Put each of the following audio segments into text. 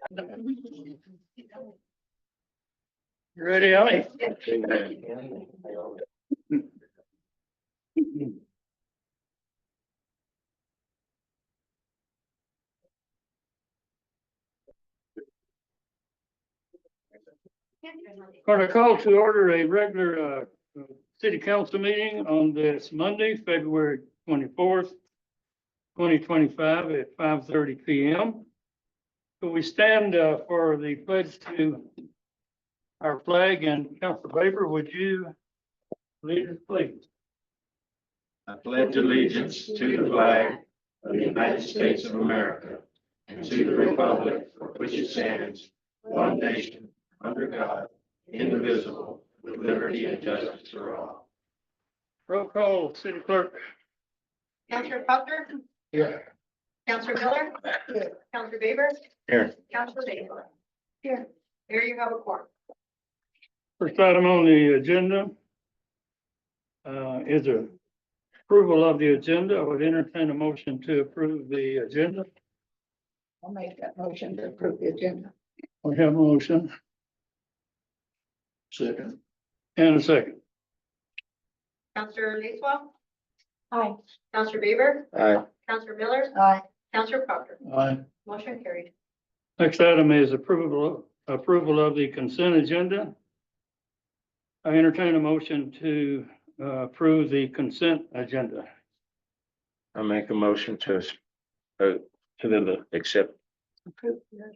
You ready, Ellie? Going to call to order a regular city council meeting on this Monday, February 24th, 2025 at 5:30 p.m. So we stand for the pledge to our flag, and Councilor Baber, would you lead us, please? I pledge allegiance to the flag of the United States of America and to the republic for which it stands, one nation, under God, indivisible, with liberty and justice for all. Roll call, city clerk. Counselor Proctor, Yeah. Counselor Miller, Counselor Baber, Here. Counselor Baker. Here, there you have a quorum. First item on the agenda is a approval of the agenda. I would entertain a motion to approve the agenda. I'll make that motion to approve the agenda. We have a motion. Second. And a second. Counselor Lacewell, Aye. Counselor Baber, Aye. Counselor Miller, Aye. Counselor Proctor. Aye. Motion carried. Next item is approval of the consent agenda. I entertain a motion to approve the consent agenda. I make a motion to accept Approve the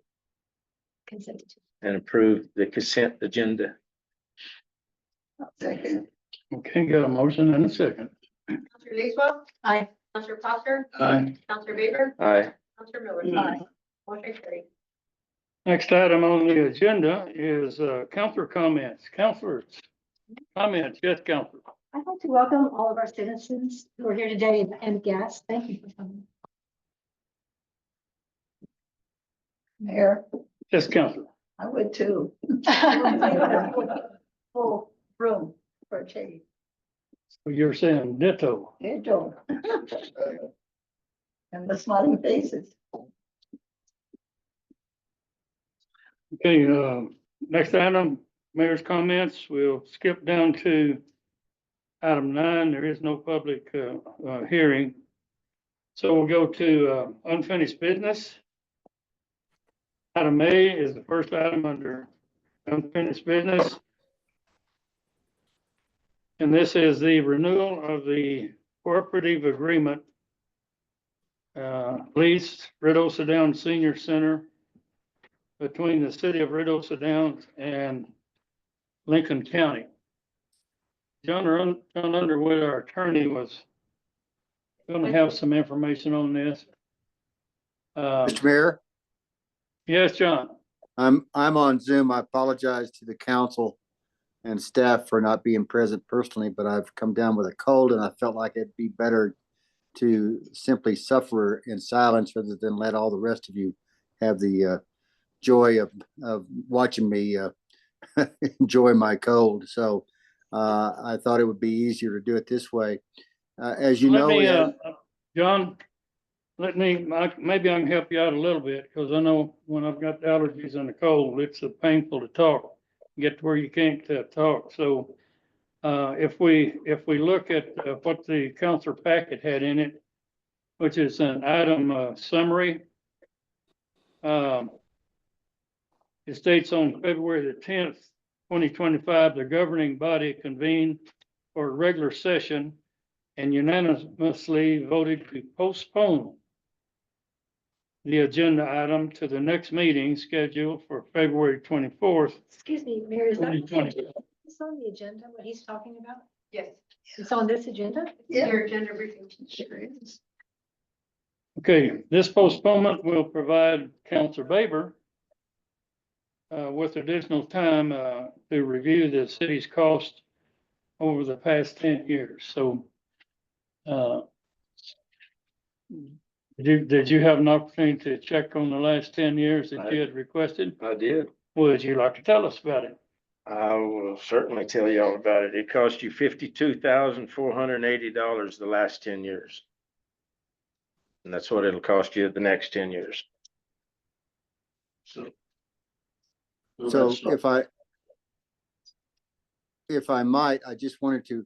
consent agenda. and approve the consent agenda. Second. Okay, got a motion and a second. Counselor Lacewell, Aye. Counselor Proctor, Aye. Counselor Baber, Aye. Counselor Miller. Aye. Motion carried. Next item on the agenda is counselor comments. Counselors, comments. Yes, Counselor. I'd like to welcome all of our citizens who are here today and guests. Thank you for coming. Mayor, Yes, Counselor. I would too. Full room for a change. So you're saying ditto. You don't. And the smiling faces. Okay, next item, mayor's comments. We'll skip down to item 9. There is no public hearing. So we'll go to unfinished business. Item A is the first item under unfinished business. And this is the renewal of the cooperative agreement lease Red-Osa Downs Senior Center between the city of Red-Osa Downs and Lincoln County. John Underwood, our attorney, was going to have some information on this. Mr. Mayor, Yes, John. I'm on Zoom. I apologize to the council and staff for not being present personally, but I've come down with a cold and I felt like it'd be better to simply suffer in silence rather than let all the rest of you have the joy of watching me enjoy my cold. So I thought it would be easier to do it this way. As you know, we had- John, maybe I can help you out a little bit, because I know when I've got allergies and a cold, it's painful to talk, get to where you can't talk. So if we look at what the council packet had in it, which is an item summary, it states on February the 10th, 2025, the governing body convened for a regular session and unanimously voted to postpone the agenda item to the next meeting scheduled for February 24th, Excuse me, Mayor, is that 2020. it's on the agenda, what he's talking about? Yes. It's on this agenda? Yeah. Your agenda briefing. Sure is. Okay, this postponement will provide Councilor Baber with additional time to review the city's cost over the past 10 years. So did you have an opportunity to check on the last 10 years that you had requested? I did. Would you like to tell us about it? I will certainly tell you all about it. It cost you $52,480 the last 10 years. And that's what it'll cost you the next 10 years. So So that's- if I might, I just wanted to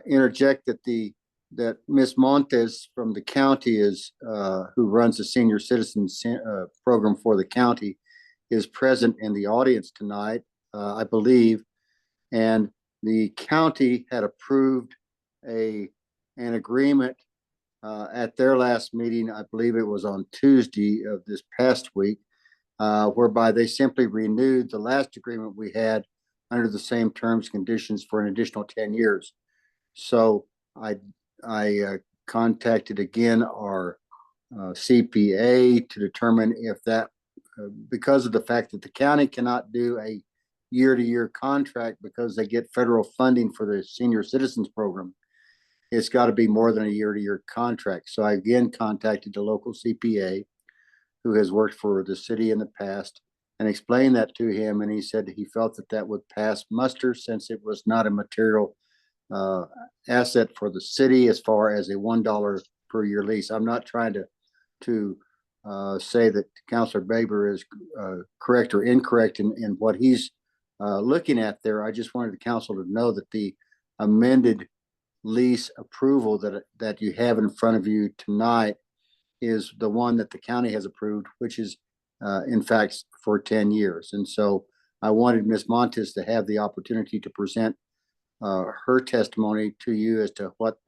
interject that Ms. Montes from the county is, who runs the senior citizens program for the county, is present in the audience tonight, I believe. And the county had approved an agreement at their last meeting, I believe it was on Tuesday of this past week, whereby they simply renewed the last agreement we had under the same terms and conditions for an additional 10 years. So I contacted again our CPA to determine if that, because of the fact that the county cannot do a year-to-year contract because they get federal funding for the senior citizens program, it's got to be more than a year-to-year contract. So I again contacted the local CPA who has worked for the city in the past and explained that to him. And he said he felt that that would pass muster since it was not a material asset for the city as far as a $1 per year lease. I'm not trying to say that Councilor Baber is correct or incorrect in what he's looking at there. I just wanted the council to know that the amended lease approval that you have in front of you tonight is the one that the county has approved, which is in fact for 10 years. And so I wanted Ms. Montes to have the opportunity to present her testimony to you as to what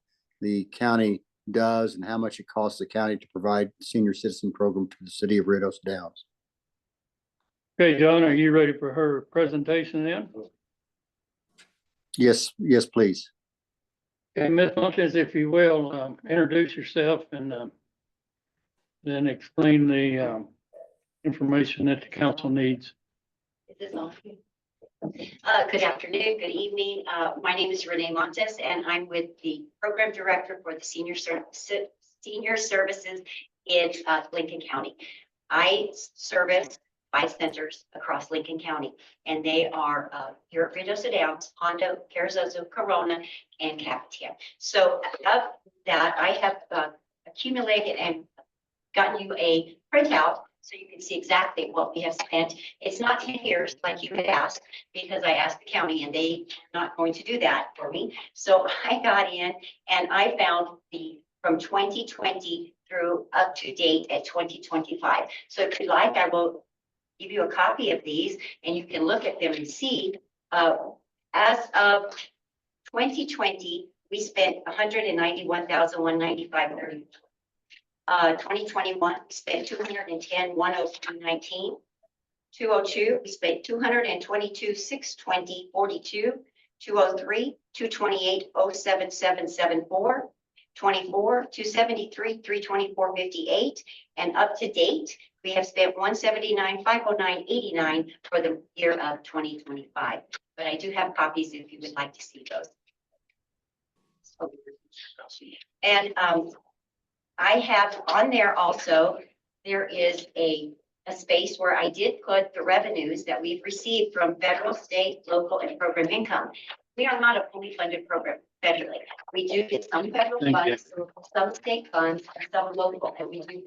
the county does and how much it costs the county to provide senior citizen program to the city of Red Oaks Downs. Okay, John, are you ready for her presentation then? Yes, please. Okay, Ms. Montes, if you will, introduce yourself and then explain the information that the council needs. This is on. Good afternoon, good evening. My name is Renee Montes, and I'm with the program director for the senior services in Lincoln County. I service 5 centers across Lincoln County, and they are here at Ruidoso Downs, Hondo, Carrizozo, Corona, and Capitan. So of that, I have accumulated and gotten you a printout so you can see exactly what we have spent. It's not 10 years like you had asked, because I asked the county and they are not going to do that for me. So I got in and I found from 2020 through up to date at 2025. So if you like, I will give you a copy of these and you can look at them and see. As of 2020, we spent $191,195.30. 2021, we spent 210,102.19. 202, we spent 222,620.42. 203, 228,07774. 24, 273,324.58. And up to date, we have spent 179,509.89 for the year of 2025. But I do have copies if you would like to see those. And I have on there also, there is a space where I did put the revenues that we've received from federal, state, local, and program income. We are not a fully funded program federally. We do get some federal funds, some state funds, and some local, and we do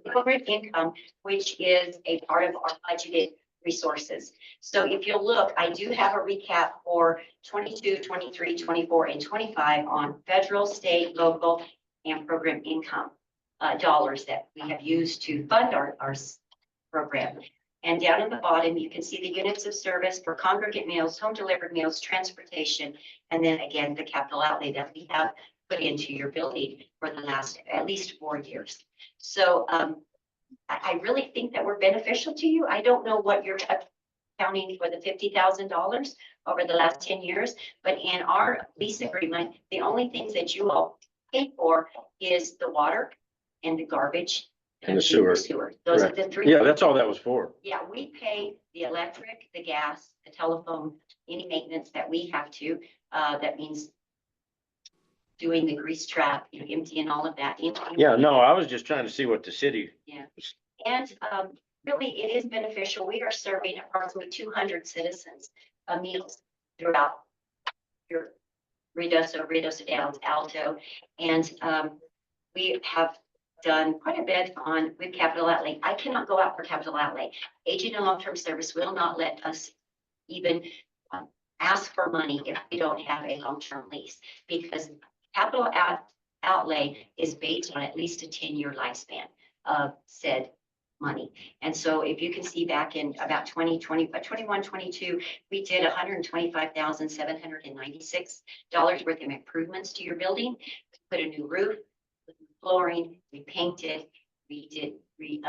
program income, which is a part of our budgeted resources. So if you'll look, I do have a recap for 22, 23, 24, and 25 on federal, state, local, and program income dollars that we have used to fund our program. And down at the bottom, you can see the units of service for congregate meals, home delivered meals, transportation, and then again, the capital outlay that we have put into your building for the last at least 4 years. So I really think that we're beneficial to you. I don't know what you're accounting for the $50,000 over the last 10 years, but in our lease agreement, the only things that you all pay for is the water and the garbage. And the sewer. Those are the 3. Yeah, that's all that was for. Yeah, we pay the electric, the gas, the telephone, any maintenance that we have to. That means doing the grease trap, emptying all of that. Yeah, no, I was just trying to see what the city. Yeah. And really, it is beneficial. We are serving approximately 200 citizens meals throughout your Ruidoso Downs, Alto, and we have done quite a bit with capital outlay. I cannot go out for capital outlay. Aging and long-term service will not let us even ask for money if we don't have a long-term lease, because capital outlay is based on at least a 10-year lifespan of said money. And so if you can see back in about 2020, 21, 22, we did $125,796 worth of improvements to your building. We put a new roof, flooring, we painted, we did the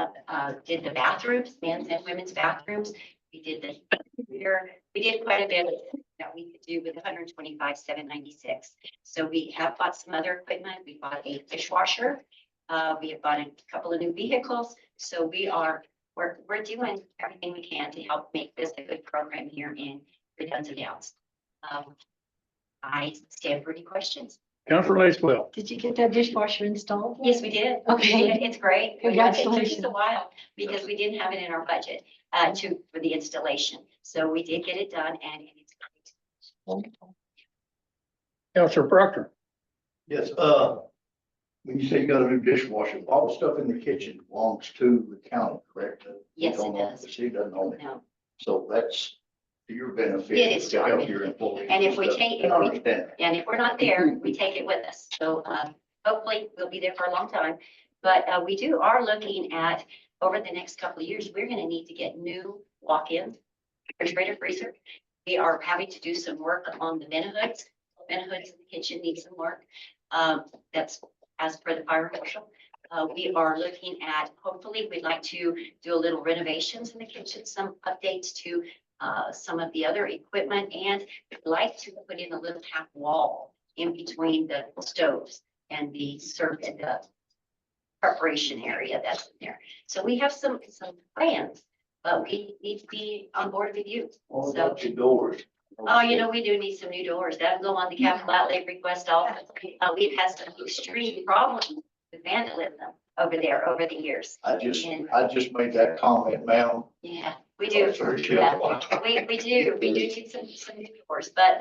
bathrooms, men's and women's bathrooms. We did the computer. We did quite a bit that we could do with 125,796. So we have bought some other equipment. We bought a dishwasher. We have bought a couple of new vehicles. So we're doing everything we can to help make this a good program here in Redondo Downs. I stand for any questions. Councilor Lacewell. Did you get that dishwasher installed? Yes, we did. Okay. It's great. It took Congratulations. us a while because we didn't have it in our budget for the installation. So we did get it done and it's great. Councilor Proctor. Yes, when you say you got a new dishwasher, all the stuff in the kitchen belongs to the county, correct? Yes, You don't it own does. The city doesn't own it, No. so that's to your benefit. It is to our help benefit. your employees. And if we stuff. take- I understand that. And if we're not there, we take it with us. So hopefully we'll be there for a long time. But we are looking at, over the next couple of years, we're going to need to get new walk-in refrigerator, freezer. We are having to do some work on the vent hoods. Vent hoods in the kitchen need some work. That's as per the fire marshal. We are looking at, hopefully, we'd like to do a little renovations in the kitchen, some updates to some of the other equipment, and we'd like to put in a little half wall in between the stoves and the preparation area that's in there. So we have some plans, but we need to be on board with you. All So- about your doors. Oh, we do need some new doors. That'll go on the capital outlay request also. We've had some extreme problems with vandalism over there over the years. I just made that comment, ma'am. Yeah, we do. Sorry, Yeah, Sheila. we do need some new doors, but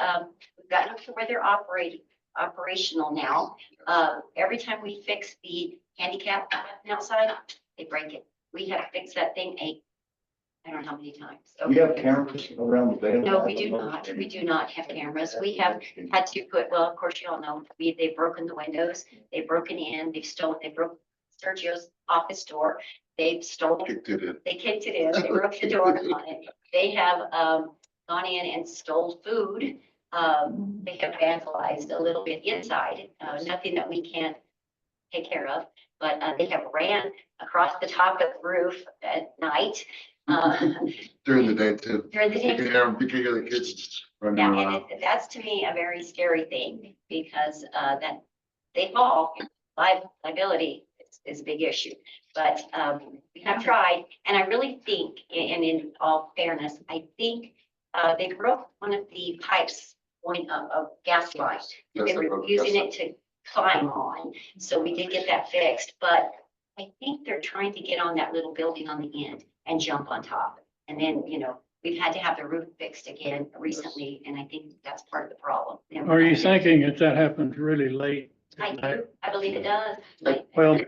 we've gotten up to where they're operational now. Every time we fix the handicap outside, they break it. We have fixed that thing I don't know how many times. You have cameras around the building? No, we do not. We do not have cameras. We have had to put, well, of course, you all know, they've broken the windows, they've broken in, they broke Sergio's office door. They kicked it in, they broke the door on it. They have gone in and stole food. They have vandalized a little bit inside, nothing that we can't take care of, but they have ran across the top of the roof at night. During the day too. During the day. You can hear the kids running Yeah, around. and that's to me a very scary thing because that they fall, liability is a big issue. But we have tried, and I really think, and in all fairness, I think they broke one of the pipes going of gas line. Yes, They they were broke the using gas it to climb on, so we did get that fixed, but I think they're trying to get on that little building on the end and jump on top. And then, we've had to have the roof fixed again recently, and I think that's part of the problem. Are you thinking that happens really late? I do, I believe it does. Well,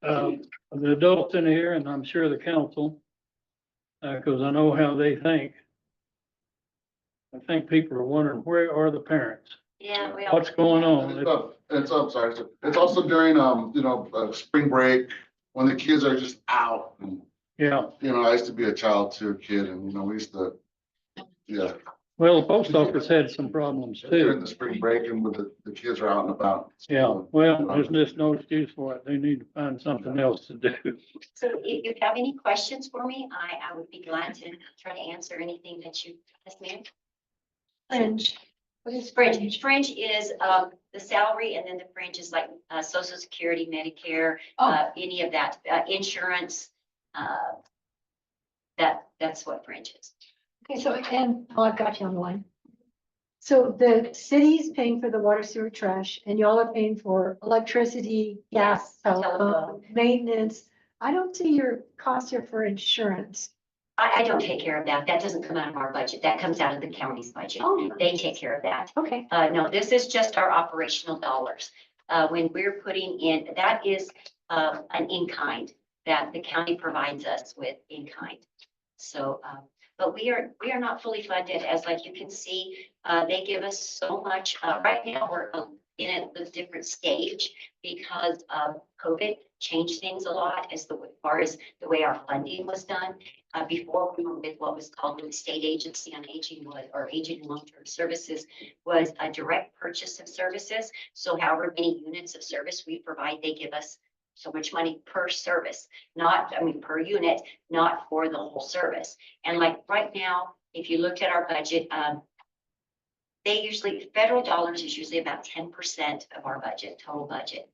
the adults in here, and I'm sure the council, because I know how they think. I think people are wondering, where are the parents? Yeah, we all. What's going on? I'm sorry. It's also during, spring break, when the kids are just out. And, Yeah, I used to be a child too, a kid, and, we used to, yeah. well, the post office had some problems During too. the spring break and with the kids are out and about. Yeah, well, there's just no excuse for it. They need to find something else to do. So if you have any questions for me, I would be glad to try to answer anything that you, yes, ma'am. Fringe. What is Fringe, fringe is the salary, and then the fringe is like Social Security, Medicare, Oh. any of that, insurance. That's what fringe is. Okay, so, I've got you on the line. So the city's paying for the water, sewer, trash, and y'all are paying for electricity, gas, Yes, telephone, maintenance. I don't see your cost here for insurance. I don't take care of that. That doesn't come out of our budget. That comes out of the county's budget. Oh, They take care of that. okay. No, this is just our operational dollars. When we're putting in, that is an in-kind that the county provides us with in-kind. So, but we are not fully funded, as like you can see, they give us so much. Right now, we're in a different stage because COVID changed things a lot as far as the way our funding was done. Before we were with what was called the State Agency on Aging or Aging and Long-Term Services was a direct purchase of services. So however many units of service we provide, they give us so much money per service, not, I mean, per unit, not for the whole service. And like right now, if you looked at our budget, federal dollars is usually about 10% of our budget, total budget.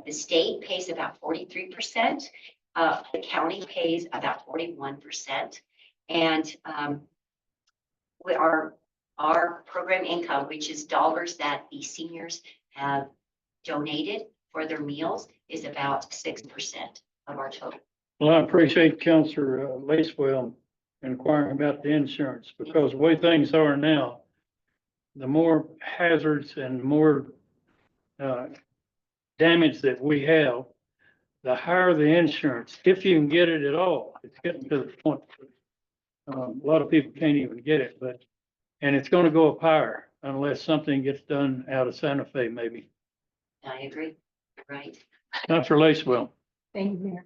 The state pays about 43%. The county pays about 41%. And our program income, which is dollars that the seniors have donated for their meals, is about 6% of our total. Well, I appreciate Counselor Lacewell inquiring about the insurance, because the way things are now, the more hazards and more damage that we have, the higher the insurance, if you can get it at all. It's getting to the point. A lot of people can't even get it, and it's gonna go up higher unless something gets done out of Santa Fe, maybe. I agree, right? Counselor Lacewell. Thank you, Mayor.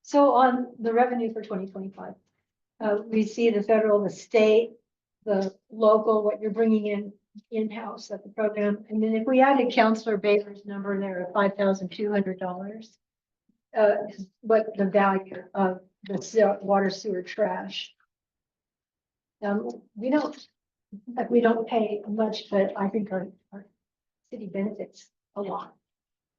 So on the revenue for 2025, we see the federal, the state, the local, what you're bringing in-house at the program. And then if we added Counselor Baker's number there of $5,200, is what the value of the water sewer trash. We don't pay much, but I think our city benefits a lot.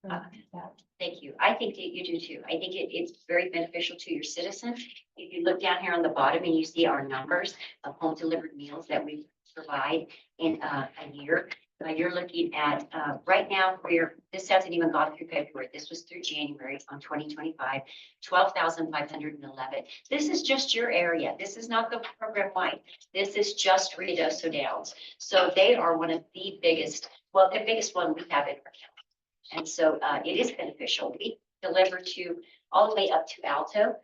from that. Thank you. I think that you do too. I think it's very beneficial to your citizens. If you look down here on the bottom and you see our numbers of home delivered meals that we provide in a year, you're looking at right now, this hasn't even gone through February. This was through January on 2025, 12,511. This is just your area. This is not the program wide. This is just Ruidoso Downs. So they are one of the biggest, well, the biggest one we have in our county. And so it is beneficial. We deliver to all the way up to Alto.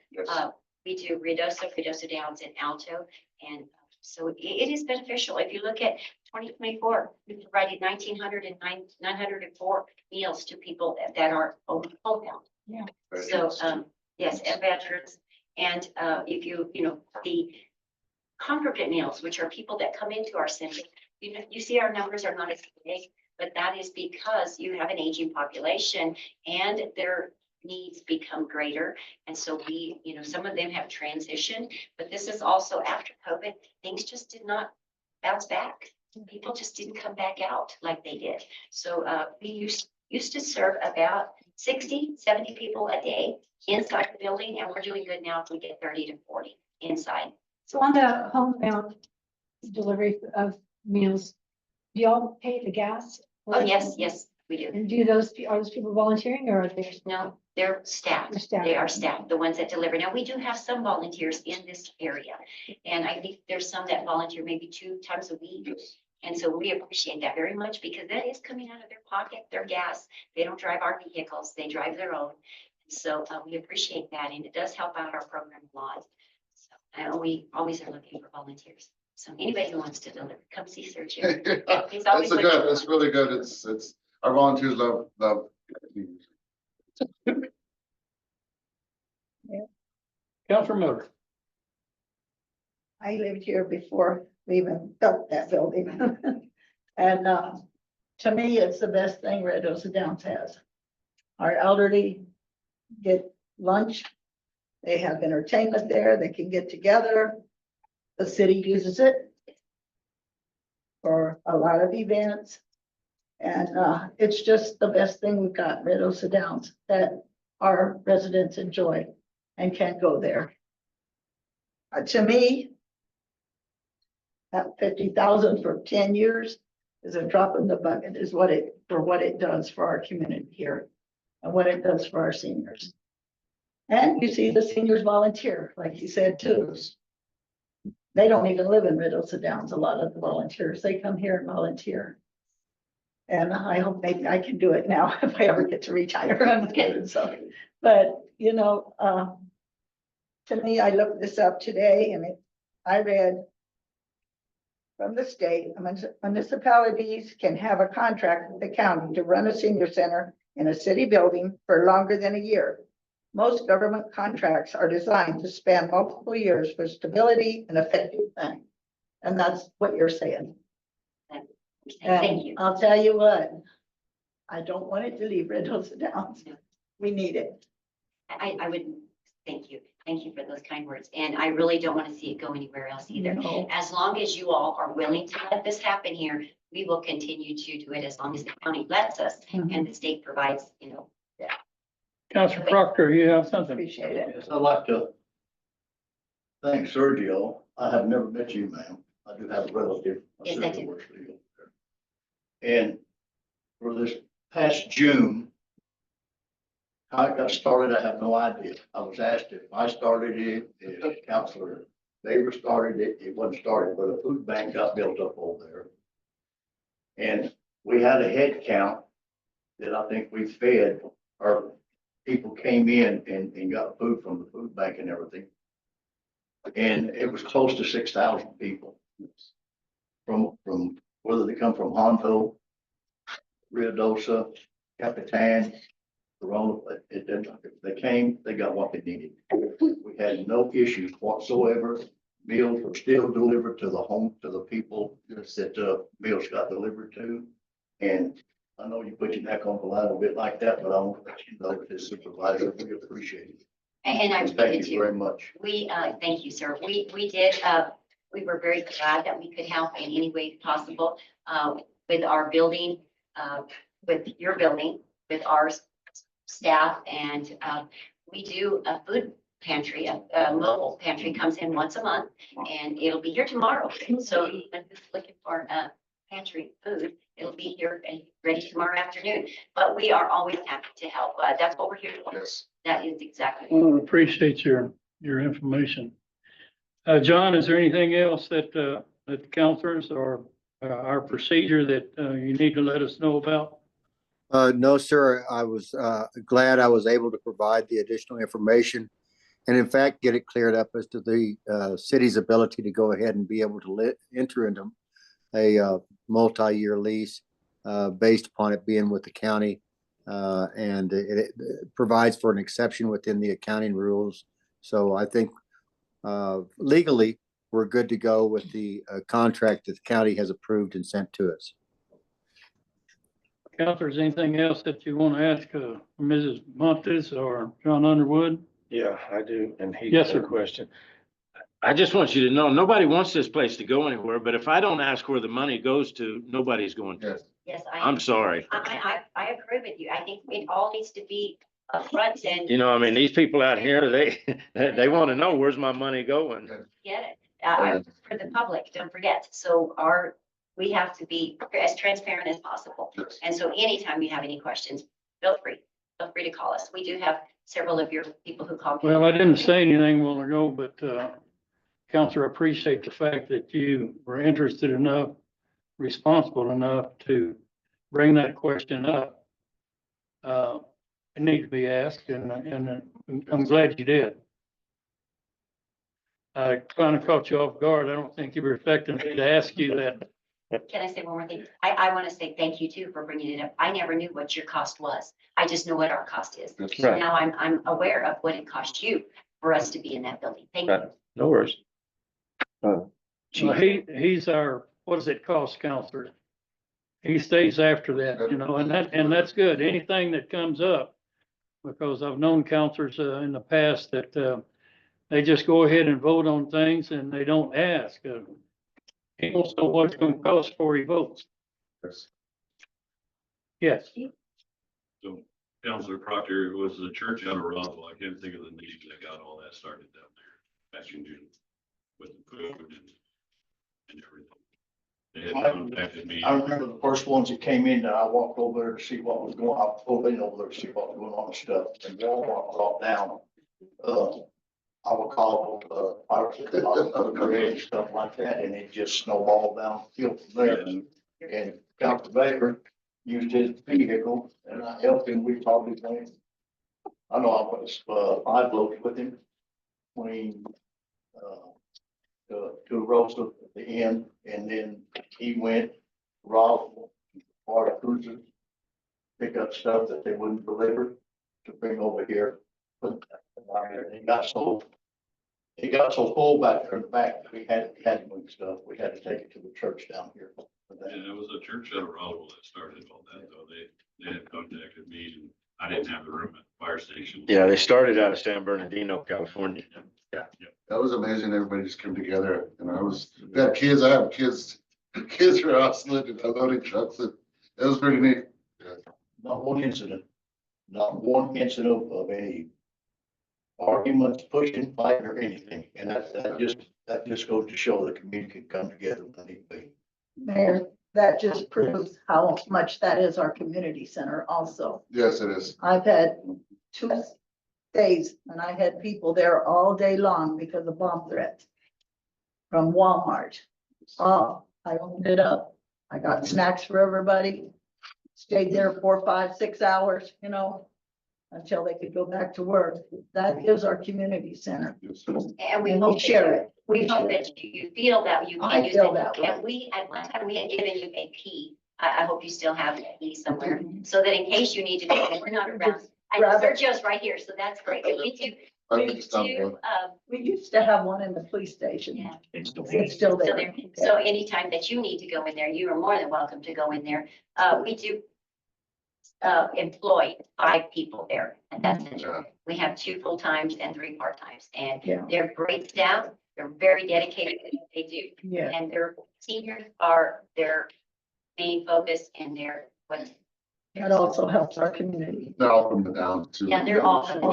We do Ruidoso Downs, and Alto. And so it is beneficial. If you look at 2024, we provided 904 meals to people that are homebound. Yeah. So yes, and veterans. And if the congregate meals, which are people that come into our center, you see our numbers are not as big, but that is because you have an aging population and their needs become greater. And so some of them have transitioned, but this is also after COVID, things just did not bounce back. People just didn't come back out like they did. So we used to serve about 60, 70 people a day inside the building, and we're doing good now if we get 30 to 40 inside. So on the homebound delivery of meals, do y'all pay the gas? Oh, yes, we do. And are those people volunteering, or are they? No, they're staff. They're staff. They are staff, the ones that deliver. Now, we do have some volunteers in this area. And I think there's some that volunteer maybe 2 times a week. And so we appreciate that very much, because that is coming out of their pocket, their gas. They don't drive our vehicles, they drive their own. So we appreciate that, and it does help out our program a lot. So we always are looking for volunteers. So anybody who wants to deliver, come see Sergio. He's always That's good. It's really good. It's our volunteers love. Counselor Miller. I lived here before we even built that building. And to me, it's the best thing Ruidoso Downs has. Our elderly get lunch. They have entertainment there. They can get together. The city uses it for a lot of events. And it's just the best thing we've got, Ruidoso Downs, that our residents enjoy and can't go there. To me, that 50,000 for 10 years is a drop in the bucket, is what it does for our community here and what it does for our seniors. And you see the seniors volunteer, like you said, too. They don't even live in Ruidoso Downs, a lot of the volunteers. They come here and volunteer. And I hope maybe I can do it now if I ever get to retire. I'm kidding, so, but, you know, to me, I looked this up today and I read from the state, municipalities can have a contract with the county to run a senior center in a city building for longer than a year. Most government contracts are designed to span multiple years for stability and effective planning. And that's what you're saying. Thank And you. I'll tell you what, I don't want it to leave Red Hills Downs. We need it. I would, thank you. Thank you for those kind words. And I really don't want to see it go anywhere else either. No. As long as you all are willing to let this happen here, we will continue to do it as long as the county lets us and the state provides, you know. Counselor Proctor, you have something? Appreciate it. Yes, I'd like to thank Sergio. I have never met you, ma'am. I do have a relative. Yes, I do. Works for you. And for this past June, how it got started, I have no idea. I was asked if I started it, if Counselor Baber started it. It wasn't started, but a food bank got built up over there. And we had a head count that I think we fed, or people came in and got food from the food bank and everything. And it was close to 6,000 people from whether they come from Hondo, Ruidoso, Capitan, Corona, they came, they got what they needed. We had no issues whatsoever. Meals were still delivered to the home, to the people that meals got delivered to. And I know you put your neck on the line a bit like that, but I want to let you know that as supervisor, we appreciate it. And I Thank did you too. very much. We, thank you, sir. We did, we were very glad that we could help in any way possible, with our building, with your building, with our staff. And, we do a food pantry, a mobile pantry comes in once a month and it'll be here tomorrow. So even if you're looking for, pantry food, it'll be here and ready tomorrow afternoon. But we are always happy to help. That's what we're here for. Yes. That is exactly. Well, I appreciate your information. John, is there anything else that the counselors or our procedure that you need to let us know about? No, sir. I was glad I was able to provide the additional information and in fact, get it cleared up as to the city's ability to go ahead and be able to enter into a multi-year lease based upon it being with the county. And it provides for an exception within the accounting rules. So I think legally, we're good to go with the contract that the county has approved and sent to us. Counselors, anything else that you want to ask Mrs. Montes or John Underwood? Yeah, I do. And he Yes, has a sir. question. I just want you to know, nobody wants this place to go anywhere, but if I don't ask where the money goes to, nobody's going to. Yes. Yes, I'm sorry. I agree with you. I think it all needs to be upfront and You know, I mean, these people out here, they want to know where's my money going. get it. For the public, don't forget. So we have to be as transparent as possible. Yes. And so anytime you have any questions, feel free to call us. We do have several of your people who call. Well, I didn't say anything a while ago, but Counselor, I appreciate the fact that you were interested enough, responsible enough to bring that question up. It needs to be asked, and I'm glad you did. I kind of caught you off guard. I don't think you were expecting me to ask you that. Can I say one more thing? I want to say thank you too for bringing it up. I never knew what your cost was. I just know what our cost is. That's Right. Now I'm aware of what it cost you for us to be in that building. Thank you. Right. No worries. Well, he's our, what does it cost, Counselor? He stays after that, you know, and that's good. Anything that comes up, because I've known counselors in the past that they just go ahead and vote on things and they don't ask. He wants to know what it's going to cost before he votes. Yes. Yes. So Counselor Proctor, was the church out of Roswell? I can't think of the name that got all that started down there back in June with the food and everything. They had contacted me. I remember the first ones that came in, that I walked over there to see what was going on. I pulled in over there to see what was going on and stuff, and Walmart brought down, I would call, and stuff like that, and it just snowballed down the field from there. And Dr. Baker, used his vehicle and I helped him. We probably went, I know I was, 5 loads with him. Between, to Rosa at the end, and then he went, Roswell, Florida Cruiser, pick up stuff that they wouldn't deliver to bring over here. Put down there. And he got so full back there in the back, that we had to move stuff. We had to take it to the church down here. for that. And it was a church out of Roswell that started all that, though. They had contacted me and I didn't have the room at the fire station. Yeah, they started out of San Bernardino, California. That was amazing. Everybody just came together and we had kids, I have kids, kids were out sleeping, unloading trucks. It was pretty neat. Not one incident of any arguments, pushing, fighting or anything. And that just goes to show the community can come together when need be. Mayor, that just proves how much that is our community center also. Yes, it is. I've had 2 days and I had people there all day long because of bomb threats from Walmart. Oh, I opened it up. I got snacks for everybody. Stayed there 4, 5, 6 hours, until they could go back to work. That is our community center. And we And hope we share that it. we hope that you feel that you I can use feel it. that way. And at one time, we had given you a key. I hope you still have a key somewhere, so that in case you need to go, we're not around. I know Grab it. Sergio's right here, so that's great. But we do, We used to have one in the police station. yeah. It's still So there. there, so anytime that you need to go in there, you are more than welcome to go in there. We do employ 5 people there, and that's it. We have 2 full-times and 3 part-times, and Yeah. they're great staff. They're very dedicated to what they do. Yeah. And their seniors are their main focus and their, what, That also helps our community. They're all from the down too. Yeah, they're all from the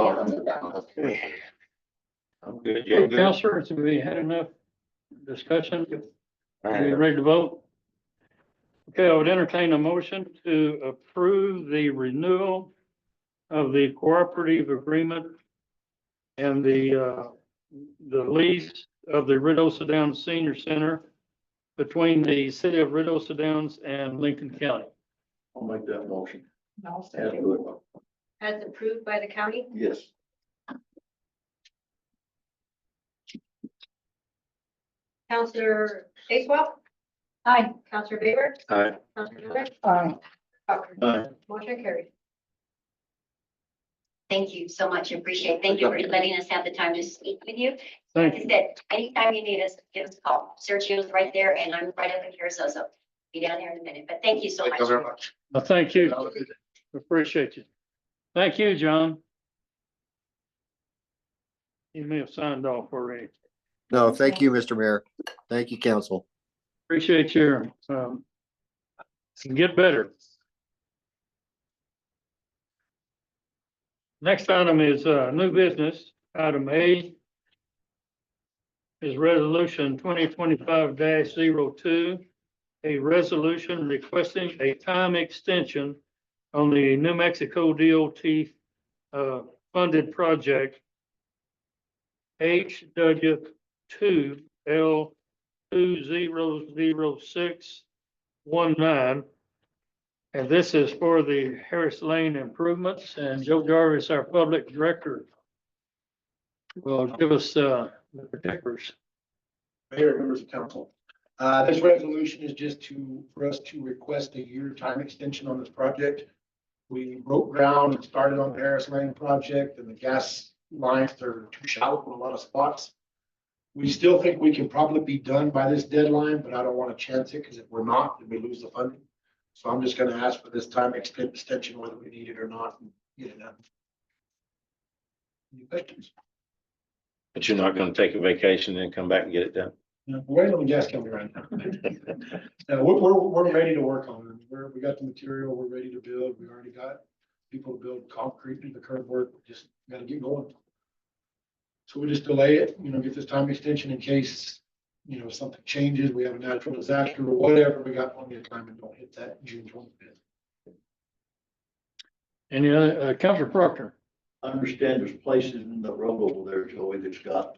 I'm good. Yeah, good. Counselors, have we had enough discussion? Are we ready to vote? Okay, I would entertain a motion to approve the renewal of the cooperative agreement and the lease of the Ruidoso Downs Senior Center between the city of Ruidoso Downs and Lincoln County. I'll make that motion. I'll As second. good. As approved by the county. Yes. Counselor Bakewell, Aye. Counselor Baber, All right. Counselor Miller, Aye. Proctor. Aye. Motion carried. thank you so much. Appreciate, thank you for letting us have the time to speak with you. Like Thank I you. said, anytime you need us, give us a call. Sergio's right there and I'm right up in Curacao, so be down there in a minute, but thank you so Thank you very much. much. Well, thank you. Appreciate you. Thank you, John. You may have signed off already. No, thank you, Mr. Mayor. Thank you, council. Appreciate your, get better. Next item is, new business. Item A is resolution 2025-02, a resolution requesting a time extension on the New Mexico DOT, funded project HW2L 200619. And this is for the Harris Lane improvements, and Joe Jarvis, our public director, will give us, the particulars. Mayor, members of council. This resolution is just for us to request a year time extension on this project. We broke ground and started on the Harris Lane project, and the gas lines are too shallow in a lot of spots. We still think we can probably be done by this deadline, but I don't want to chance it, because if we're not, then we lose the funding. So I'm just gonna ask for this time extension, whether we need it or not, and get it done. Any questions? But you're not gonna take a vacation and come back and get it done. No, we're waiting on the gas company right now. No, we're ready to work on it. We got the material, we're ready to build. We already got people to build concrete, do the curb work, just gotta get going. So we just delay it, get this time extension in case, something changes, we have a natural disaster or whatever, we got plenty of time and don't hit that June 25th. Any other, Councilor Proctor? I understand there's places in the road over there, Joey, that's got,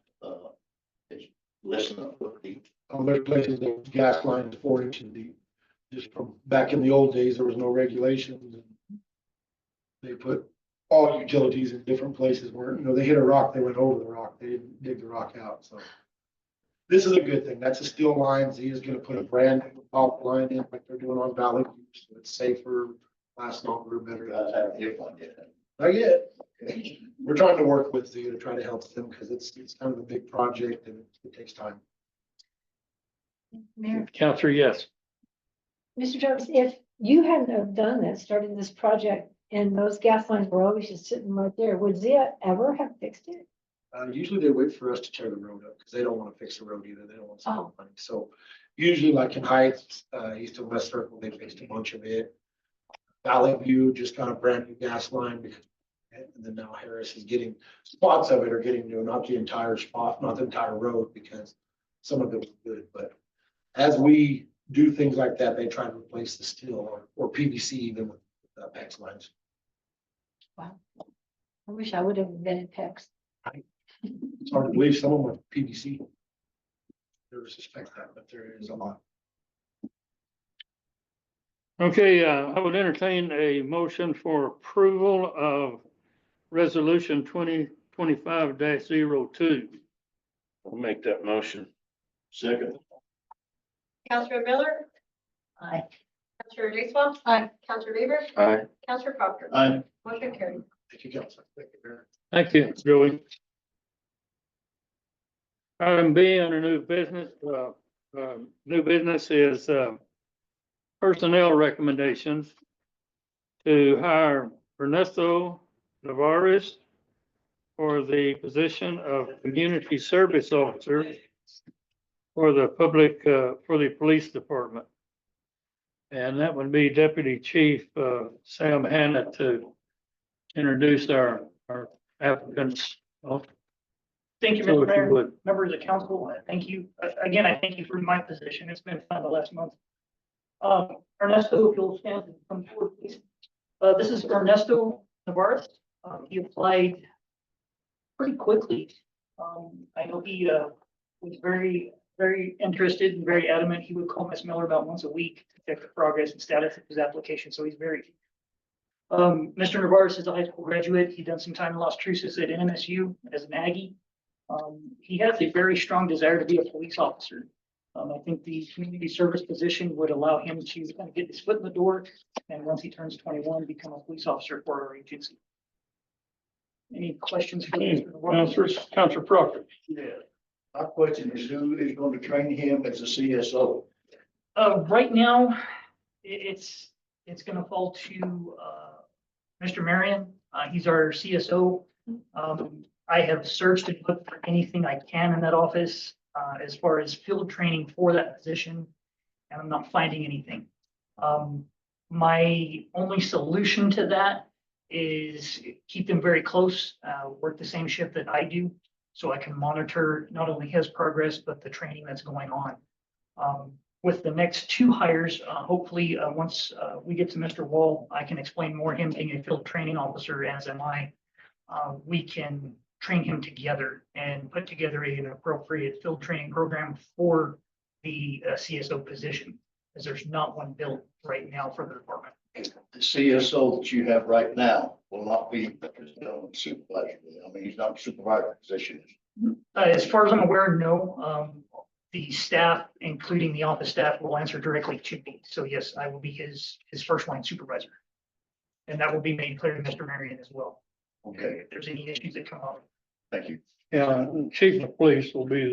it's less than a foot deep. There's places that gas lines 4 inches deep. just from back in the old days, there was no regulations. And they put all utilities in different places where, they hit a rock, they went over the rock, they didn't dig the rock out, so. This is a good thing. That's a steel line. He is gonna put a brand new pop line in like they're doing on Valley View, so it's safer, lasts longer, You better. guys haven't hit one yet. Not yet. We're trying to work with Zia to try to help them because it's kind of a big project and it takes time. Mayor, Counselor, yes. Mr. Jarvis, if you hadn't have done that, started this project, and those gas lines were always just sitting right there, would Zia ever have fixed it? Usually they wait for us to tear the road up because they don't want to fix the road either. They don't want to spend Oh. money. So usually like in Heights, East and West Circle, they fixed a bunch of it. Valley View just got a brand new gas line because, and then now Harris is getting, spots of it are getting new, not the entire spot, not the entire road because some of it was good, but as we do things like that, they try to replace the steel or PVC even with PEX lines. Wow. I wish I would have invented PEX. It's hard to believe some of them are PVC. Never suspect that, but there is a lot. Okay, I would entertain a motion for approval of resolution 2025-02. I'll make that motion. Second. Counselor Miller, Aye. Counselor Lacewell. Aye. Counselor Weaver, Aye. Counselor Proctor. Aye. Motion carried. Thank you, Council. Thank you, Mayor. Thank you, Joey. Item B under new business, new business is, personnel recommendations to hire Ernesto Navarez for the position of community service officer for the public, for the police department. And that would be Deputy Chief, Sam Hannah to introduce our applicants. Thank you, So Mr. if you Mayor, would. members of the council, thank you. Again, I thank you for my position. It's been fun the last month. Ernesto, if you'll stand and come forward, please. This is Ernesto Navarez. He applied pretty quickly. I know he was very, very interested and very adamant. He would call Ms. Miller about once a week to check the progress and status of his application, so he's very. Mr. Navarez is a high school graduate. He done some time in Las Cruces at NMSU as an Aggie. He has a very strong desire to be a police officer. I think the community service position would allow him to kind of get his foot in the door, and once he turns 21, become a police officer for our agency. Any questions for Mr. Navarez? Counselor Proctor. Yeah. My question is who is going to train him as a CSO? Right now, it's gonna fall to, Mr. Marion. He's our CSO. I have searched and looked for anything I can in that office, as far as field training for that position, and I'm not finding anything. My only solution to that is keep them very close, work the same shift that I do, so I can monitor not only his progress, but the training that's going on. With the next two hires, hopefully, once we get to Mr. Wall, I can explain more him being a field training officer, as am I. We can train him together and put together an appropriate field training program for the CSO position, as there's not one built right now for the department. The CSO that you have right now will not be supervisor. I mean, he's not supervisor position. As far as I'm aware, no. The staff, including the office staff, will answer directly to me. So yes, I will be his first line supervisor. And that will be made clear to Mr. Marion as well. Okay, If there's any issues that come up. thank you. Yeah, chief of police will be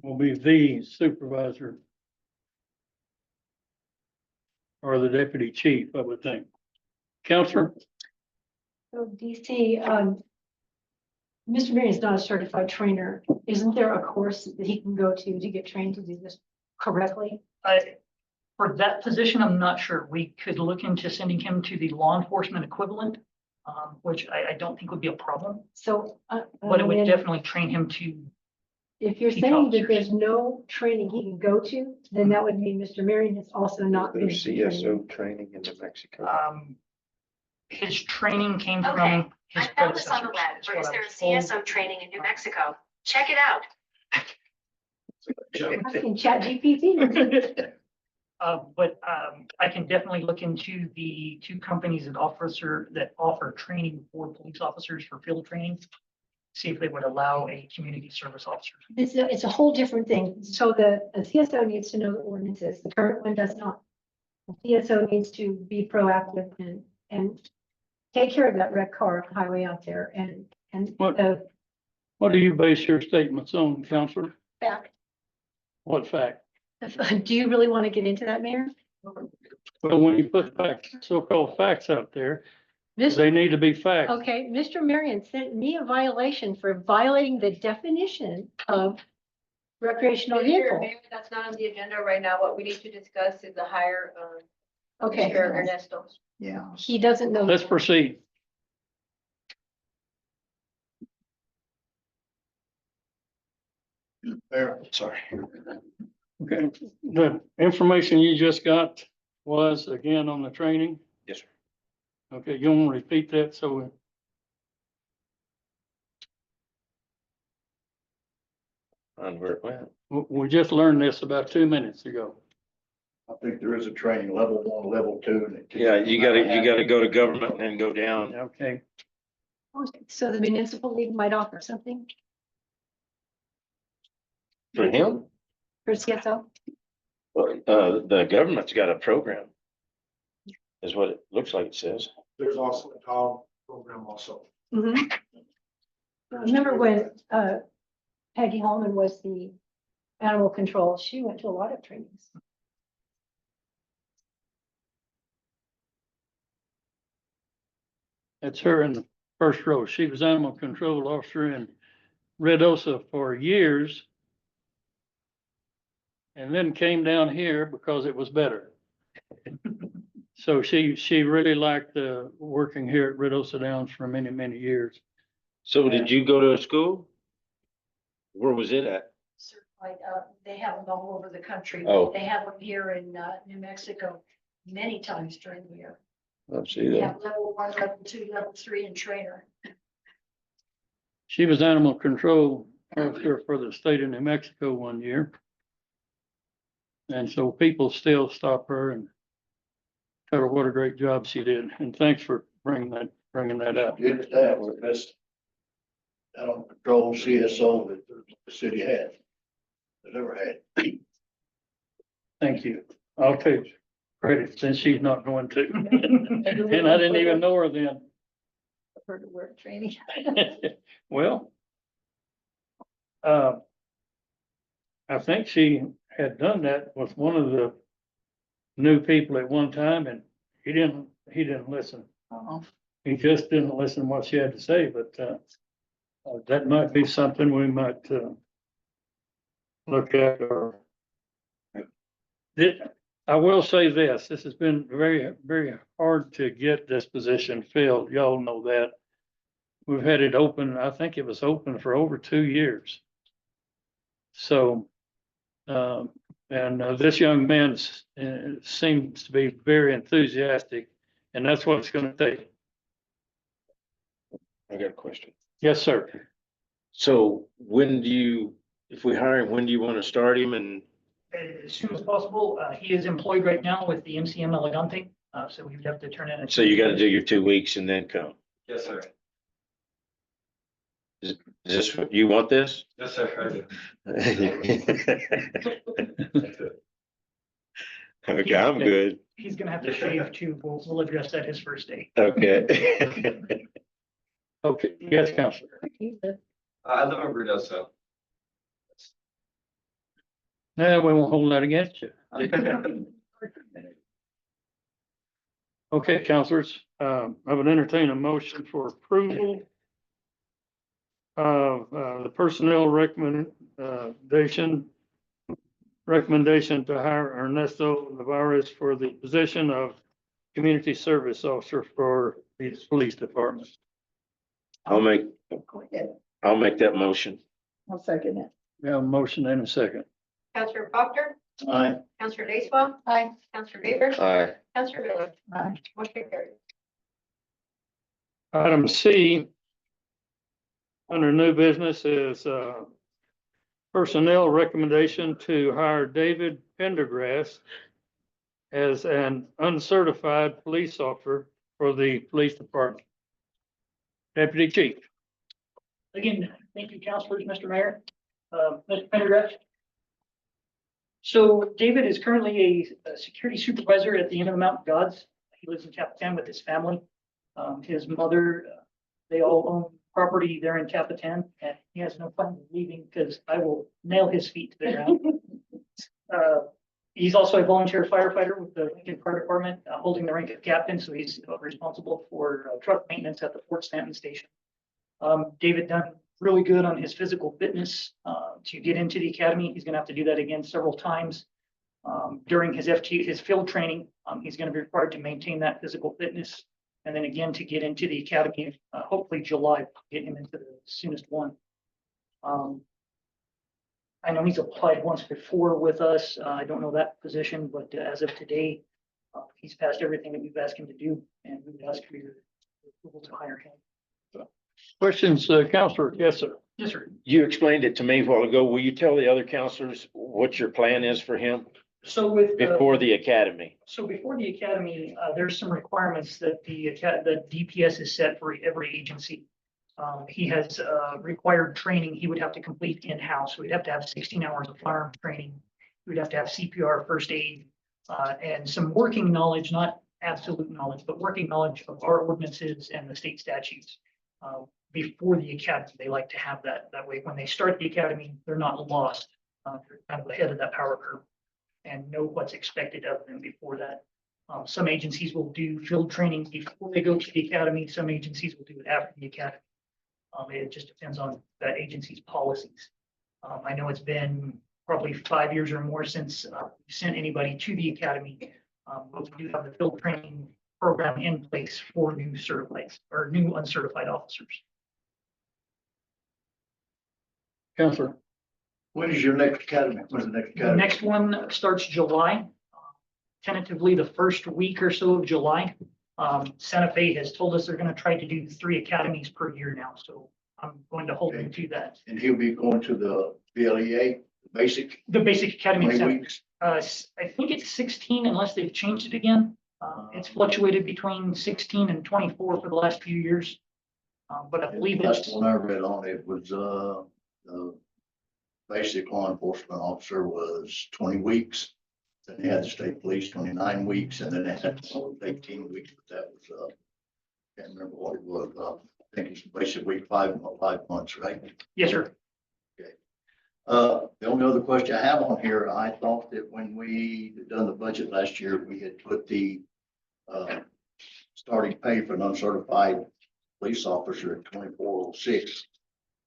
the supervisor. Or the deputy chief, I would think. Counselor? So DC, Mr. Marion is not a certified trainer. Isn't there a course that he can go to get trained to do this correctly? For that position, I'm not sure. We could look into sending him to the law enforcement equivalent, which I don't think would be a problem, So. but it would mean, definitely train him to. If you're teach saying that officers. there's no training he can go to, then that would mean Mr. Marion has also not been. training in New Mexico. His training came from. Okay, his I found this on the predecessors, web, is but what is I there a was told. CSO training in New Mexico? Check it out. In Chat GPT. But I can definitely look into the two companies that offer training for police officers for field training. See if they would allow a community service officer. It's a whole different thing. So the CSO needs to know the ordinances. The current one does not. The CSO needs to be proactive and take care of that red car on the highway out there and What do you base your statements on, Counselor? back. What fact? Do you really want to get into that, Mayor? Well, when you put facts, so-called facts out there, This, they need to be facts. okay, Mr. Marion sent me a violation for violating the definition of recreational vehicle. Mayor, that's not on the agenda right now. What we need to discuss is the hire of Okay, Mr. Ernesto. Yeah. he doesn't know. Let's proceed. Mayor, sorry. Okay, the information you just got was again on the training? Yes, sir. Okay, you want to repeat that, so On where it went. we just learned this about 2 minutes ago. I think there is a training, level 1, level 2. and it takes- Yeah, you gotta go to government and then go down. Okay, So the municipal league might offer something For him, for CSO? the government's got a program. Is what it looks like it says. There's also a TOG program also. Mhm. Remember when Peggy Holman was the animal control, she went to a lot of trainings. that's her in the first row. She was animal control officer in Red Osa for years. And then came down here because it was better. So she really liked working here at Red Osa Downs for many, many years. So did you go to a school? Where was it at? Certified, they have them all over the country. Oh. They have them here in New Mexico many times during the year. Let's see They that. have level 1, level 2, level 3 and trainer. She was animal control officer for the state of New Mexico one year. And so people still stop her and tell her what a great job she did. And thanks for bringing that up. Good staff with this. Animal control CSO that the city had. That ever had. Thank you. I'll take credit since she's not going to. And I didn't even know her then. For the work training. Well, I think she had done that with one of the new people at one time and he didn't listen. Oh, He just didn't listen to what she had to say, but, that might be something we might, look at or. I will say this has been very, very hard to get this position filled. Y'all know that. We've had it open, I think it was open for over 2 years. So, this young man seems to be very enthusiastic and that's what it's gonna take. I got a question. Yes, sir. So if we hire him, when do you want to start him and? As soon as possible. He is employed right now with the MCM Elegante, so we would have to turn in. So you gotta do your 2 weeks and then come. Yes, sir. Is this, you want this? Yes, sir. Okay, I'm good. He's gonna have to shave too. We'll address that his first day. Okay. Okay, yes, Counselor. I live in Bruno, so. No, we won't hold that against you. Okay, counselors, I would entertain a motion for approval of, the personnel recommendation to hire Ernesto Navarez for the position of community service officer for the police department. I'll make go ahead. that motion. I'll second it. We have a motion and a second. Counselor Proctor, Aye. Counselor Lacewell, Aye. Counselor Weaver, Aye. Counselor Miller, Aye. motion carried. Item C under new business is, personnel recommendation to hire David Pendergrass as an uncertified police officer for the police department. Deputy Chief. Again, thank you, counselors, Mr. Mayor, Mr. Pendergrass. So David is currently a security supervisor at the End of the Mountain Gods. He lives in Capitan with his family. His mother, they all own property there in Capitan, and he has no plan of leaving because I will nail his feet to the ground. He's also a volunteer firefighter with the Lincoln Fire Department, holding the rank of captain, so he's responsible for truck maintenance at the Fort Stanton station. David done really good on his physical fitness to get into the academy. He's going to have to do that again several times. During his his field training, he's going to be required to maintain that physical fitness. And then again, to get into the academy, hopefully July, get him into the soonest one. I know he's applied once before with us. I don't know that position, but as of today, he's passed everything that we've asked him to do, and we would ask for your approval to hire him. Questions, Counselor? Yes, sir. Yes, sir. You explained it to me a while ago. Will you tell the other counselors what your plan is for him So with before the academy? So before the academy, there's some requirements that the DPS is set for every agency. He has required training he would have to complete in-house. We'd have to have 16 hours of firearm training. We'd have to have CPR, first aid, and some working knowledge, not absolute knowledge, but working knowledge of our ordinances and the state statutes. Before the academy, they like to have that. That way, when they start the academy, they're not lost. They're kind of ahead of that power curve and know what's expected of them before that. Some agencies will do field training before they go to the academy. Some agencies will do it after the academy. It just depends on that agency's policies. I know it's been probably 5 years or more since we sent anybody to the academy. But we do have the field training program in place for new certified or new uncertified officers. Counselor. When is your next academy? When's the next The academy? next one starts July, tentatively the first week or so of July. Santa Fe has told us they're going to try to do 3 academies per year now, so I'm going to hold them to that. And he'll be going to the VLEA, basic, The basic academy, 20 weeks. I think it's 16 unless they've changed it again. It's fluctuated between 16 and 24 for the last few years. But I believe Last it's, one I read on it was, the basic law enforcement officer was 20 weeks. Then they had the state police 29 weeks, and then they had 18 weeks, but that was, can't remember what it was. I think it's basically 5 months, right? yes, sir. The only other question I have on here, I thought that when we had done the budget last year, we had put the starting pay for an uncertified police officer at 2406.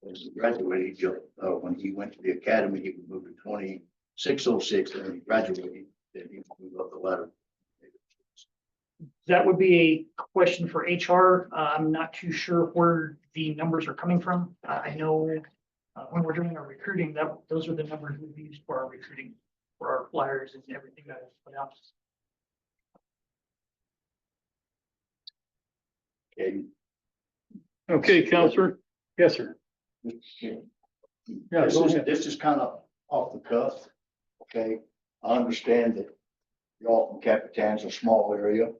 As he graduated, when he went to the academy, he would move to 2606, and when he graduated, then he would move up the ladder. That would be a question for HR. I'm not too sure where the numbers are coming from. I know when we're doing our recruiting, those are the numbers we've used for our recruiting, for our flyers and everything that is put out. Okay. Okay, Counselor. Yes, sir. Yeah, go ahead. This is kind of off the cuff, okay? I understand that y'all from Capitan's a small area,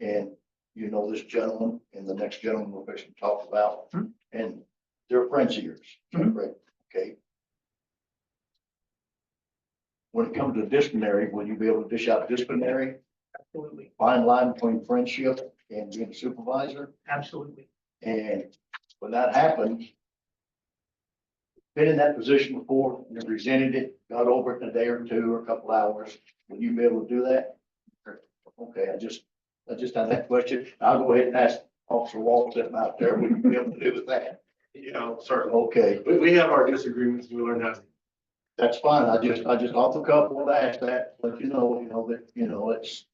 and you know this gentleman and the next gentleman we're going to talk about, and they're friends of yours, right? Okay? When it comes to disciplinary, will you be able to dish out disciplinary? Absolutely, Fine line between friendship and being a supervisor? absolutely. And when that happens, been in that position before, and resented it, got over it in a day or two or a couple hours, will you be able to do that? Okay, I just had that question. I'll go ahead and ask Officer Walton out there, what you be able to do with that? Yeah, certainly. Okay, We have our disagreements. We learn how to. that's fine. I just off the cuff wanted to ask that, let you know that, it's,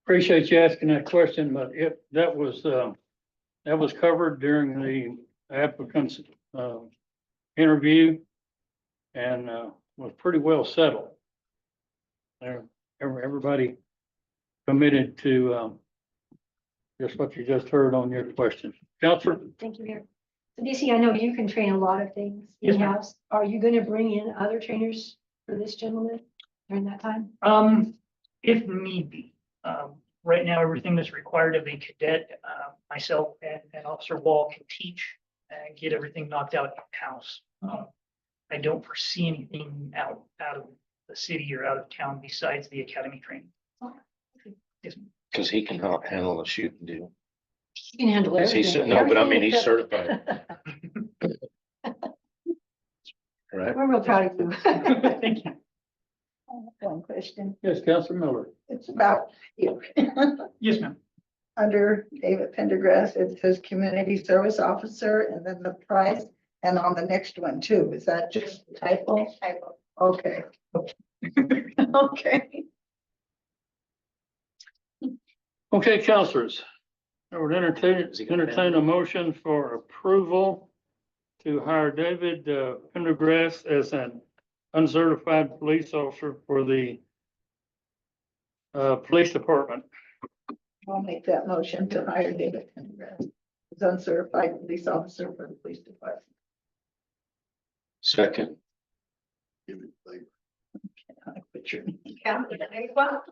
Appreciate you asking that question, but that was covered during the applicant's interview and was pretty well settled. Everybody committed to just what you just heard on your question. Counselor? Thank you, Mayor. So DC, I know you can train a lot of things Yes, ma'am. in-house. Are you going to bring in other trainers for this gentleman? during that time? If need be. Right now, everything that's required of a cadet, myself and Officer Wall can teach and get everything knocked out in-house. I don't foresee anything out of the city or out of town besides the academy training. Yes, ma'am. Cause he can handle the shoot and do. You can handle Is he everything. no, but I mean, Everything he's except- certified, right? We're real proud of you. Thank you. One question. Yes, Counselor Miller. It's about you. Yes, ma'am. Under David Pendergrass, it says Community Service Officer and then the price, and on the next one too. Is that just a typo? Typo. Okay. Okay. Okay, counselors. I would entertain a motion for approval to hire David Pendergrass as an uncertified police officer for the police department. I'll make that motion to hire David Pendergrass as uncertified police officer for the police department. Second, I put your name. Counselor Aqua,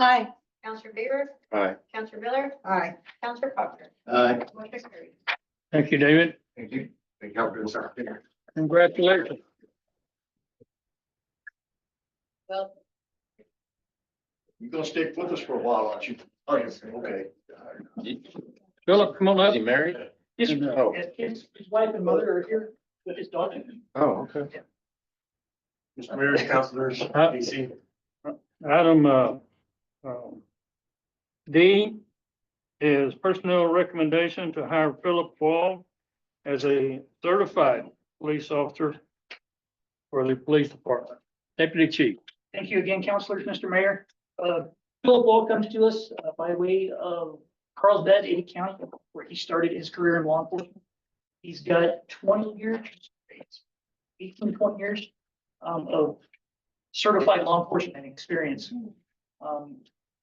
Hi. Counselor Beaver, aye. Counselor Miller, Aye. Counselor Proctor. Aye. Motion carried. Thank you, David. Thank you. Thank you. Have a good day. Congratulations. Well, You're gonna stick with us for a while, aren't you? Oh, yes, okay. Philip, come on Is up. he married? Yes, And, sir. Oh. His wife and mother are here with his daughter. Oh, okay. Mr. Mayor, councilors, Huh? DC. Item D is personnel recommendation to hire Philip Wall as a certified police officer for the police department. Deputy Chief. Thank you again, counselors, Mr. Mayor. Philip Wall comes to us by way of Carlsbad, Ada County, where he started his career in law enforcement. He's got 20 years, 18, 20 years of certified law enforcement experience.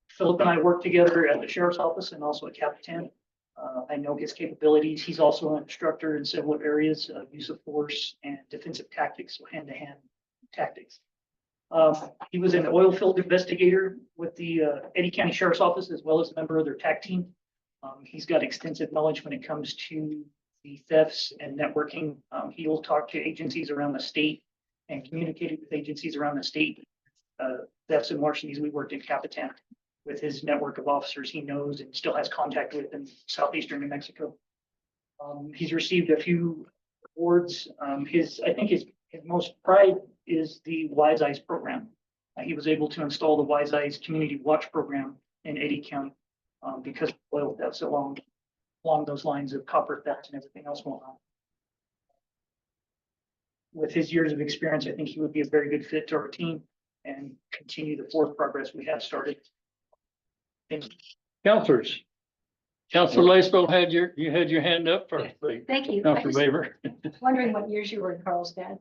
Philip and I work together at the sheriff's office and also at Capitan. I know his capabilities. He's also an instructor in several areas, use of force and defensive tactics, so hand-to-hand tactics. He was an oil field investigator with the Eddy County Sheriff's Office as well as a member of their TAC team. He's got extensive knowledge when it comes to the thefts and networking. He will talk to agencies around the state and communicated with agencies around the state. Thefts and larcenies. We worked in Capitan with his network of officers he knows and still has contact with in southeastern New Mexico. He's received a few awards. I think his most pride is the Wise Eyes program. He was able to install the Wise Eyes Community Watch program in Eddy County because of oil thefts along those lines of copper theft and everything else going on. With his years of experience, I think he would be a very good fit to our team and continue the forward progress we have started. Thank you. Counselors. Counselor Laceville you had your hand up first, please. Thank you. I Counselor was Baber. wondering what years you were in Carlsbad.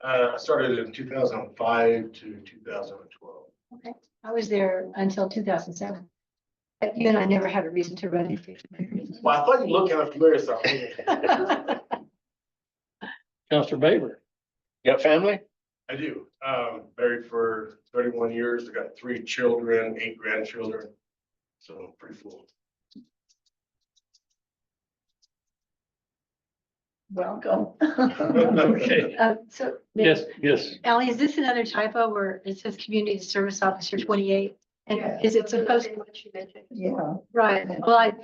I started in 2005 to 2012. Okay. I was there until 2007. But you and I never had a reason to run into. Well, I thought you looked kind of familiar, so. I Counselor Baber. You got family? do. Married for 31 years. I got 3 children, 8 grandchildren. So I'm pretty full. Welcome. Okay. So. Yes, yes. Ally, is this another typo where it says Community Service Officer 28? And is it supposed, What you mentioned. Yeah. right, well,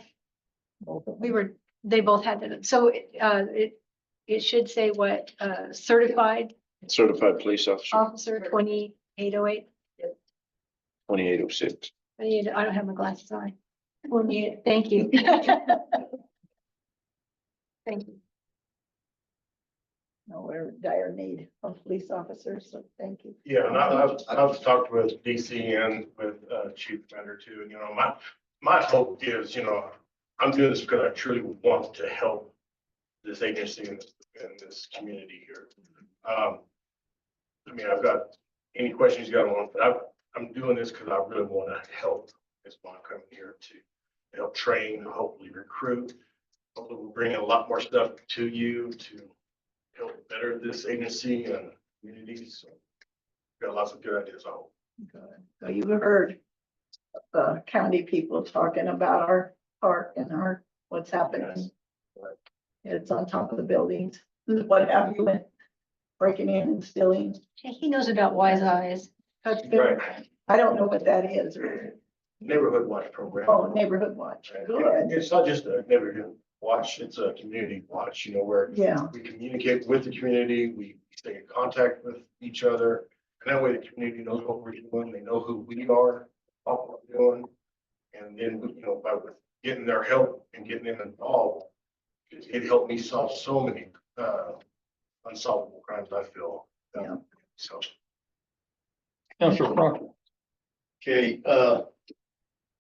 they both had that. So it should say what, certified Certified police officer, officer 2808. 2806. I don't have my glasses on. 28, thank you. Thank you. No, we're in dire need of police officers, so thank you. Yeah, and I've talked with DC and with Chief Commander too, and my hope is, I'm doing this because I truly want to help this agency and this community here. I've got any questions you got on, but I'm doing this because I really want to help. That's why I'm coming here to help train, hopefully recruit. Hopefully we'll bring a lot more stuff to you to help better this agency and community. So got lots of good ideas, I hope. So you heard the county people talking about our park and our, what's happening. It's on top of the buildings, what have you, and breaking in and stealing. He knows about Wise Eyes. That's good. I don't know what that is. Neighborhood watch program. Oh, neighborhood watch. Good. It's not just a neighborhood watch, it's a community watch, you know, where Yeah, we communicate with the community, we stay in contact with each other. And that way the community knows what we're doing, they know who we are, what we're doing. And then, you know, by getting their help and getting them involved, it helped me solve so many, unsolvable crimes, I feel. Yeah. So. Counselor Proctor. Okay,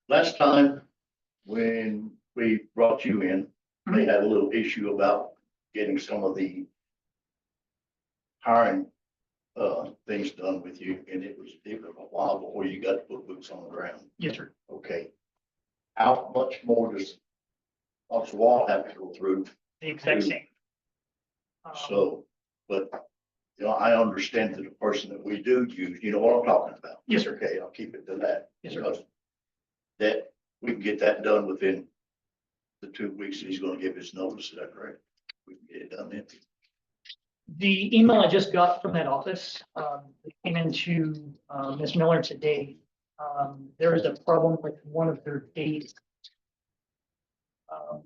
last time when we brought you in, they had a little issue about getting some of the hiring things done with you, and it was a while before you got to put boots on the ground. Yes, sir. Okay. How much more does Officer Wall have to go through? The exact same. So, but, you know, I understand that the person that we do use, you know what I'm talking about. Yes, sir. Okay, I'll keep it to that. Yes, sir. Because that, we can get that done within the 2 weeks he's gonna give his notice, is that correct? We can get it done then. The email I just got from that office, it came into, Ms. Miller today. There is a problem with one of their dates.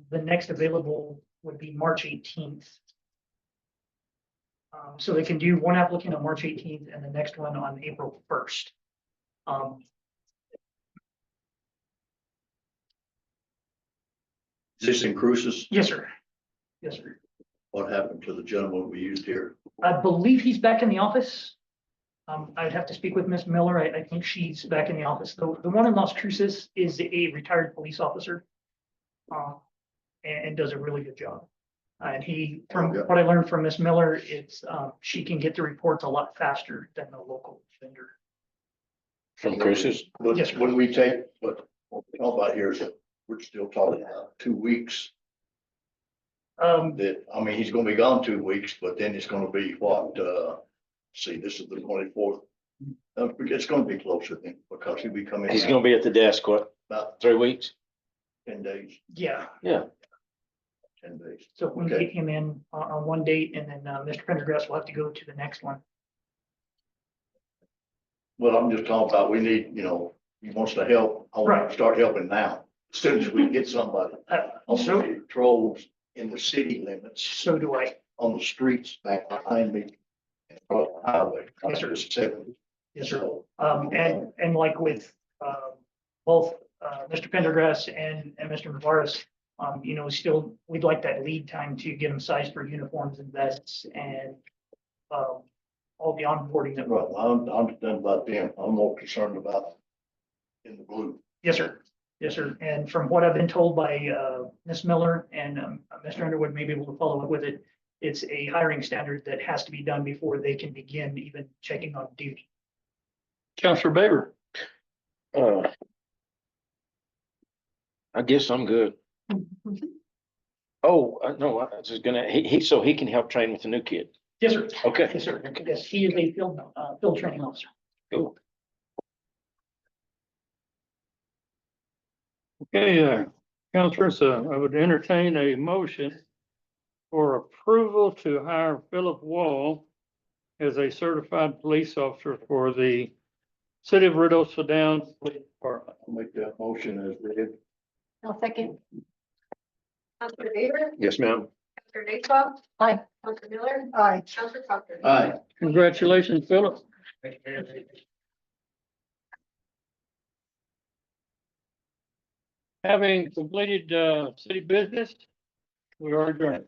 The next available would be March 18th. So they can do one applicant on March 18th and the next one on April 1st. Is this in Cruces? Yes, sir. Yes, sir. What happened to the gentleman we used here? I believe he's back in the office. I'd have to speak with Miss Miller. I think she's back in the office. The one in Las Cruces is a retired police officer. And does a really good job. And from what I learned from Miss Miller, it's, she can get the reports a lot faster than the local vendor. From Cruces? Yes, sir. When we take, what we're talking about here is that we're still talking about 2 weeks. That, I mean, he's gonna be gone 2 weeks, but then it's gonna be what, see, this is the 24th. It's gonna be closer then, because he'll be coming. He's gonna be at the desk, what, About 3 weeks? 10 days, Yeah, 10 days. so if we Okay. get him in on one date and then Mr. Pendergrass will have to go to the next one. Well, I'm just talking about, we need, you know, he wants to help. I want Right. to start helping now, as soon as we get somebody. On So, the patrols in the city limits, so do I. on the streets back behind me. And on the highway. Yes, sir. 70. Yes, sir. So, And like with, both, Mr. Pendergrass and Mr. Navarez, you know, still, we'd like that lead time to get them sized for uniforms and vests and, all the onboarding that. Right, I'm done about them. I'm more concerned about in the blue. Yes, sir. Yes, sir. And from what I've been told by, Ms. Miller and, Mr. Underwood may be able to follow up with it. It's a hiring standard that has to be done before they can begin even checking on duty. Counselor Baber. I guess I'm good. Oh, no, I was just gonna, so he can help train with the new kid. Yes, sir. Okay. Yes, sir. Yes, he is a field training officer. Cool. Okay, Counselors, I would entertain a motion for approval to hire Philip Wall as a certified police officer for the City of Ruidoso Downs Police Department. I'll make that motion as read. I'll second. Counselor Baber, Yes, ma'am. Counselor Lakeoff, Aye. Counselor Miller, aye. Counselor Proctor. Aye. Congratulations, Philip. Having completed city business, we are adjourned.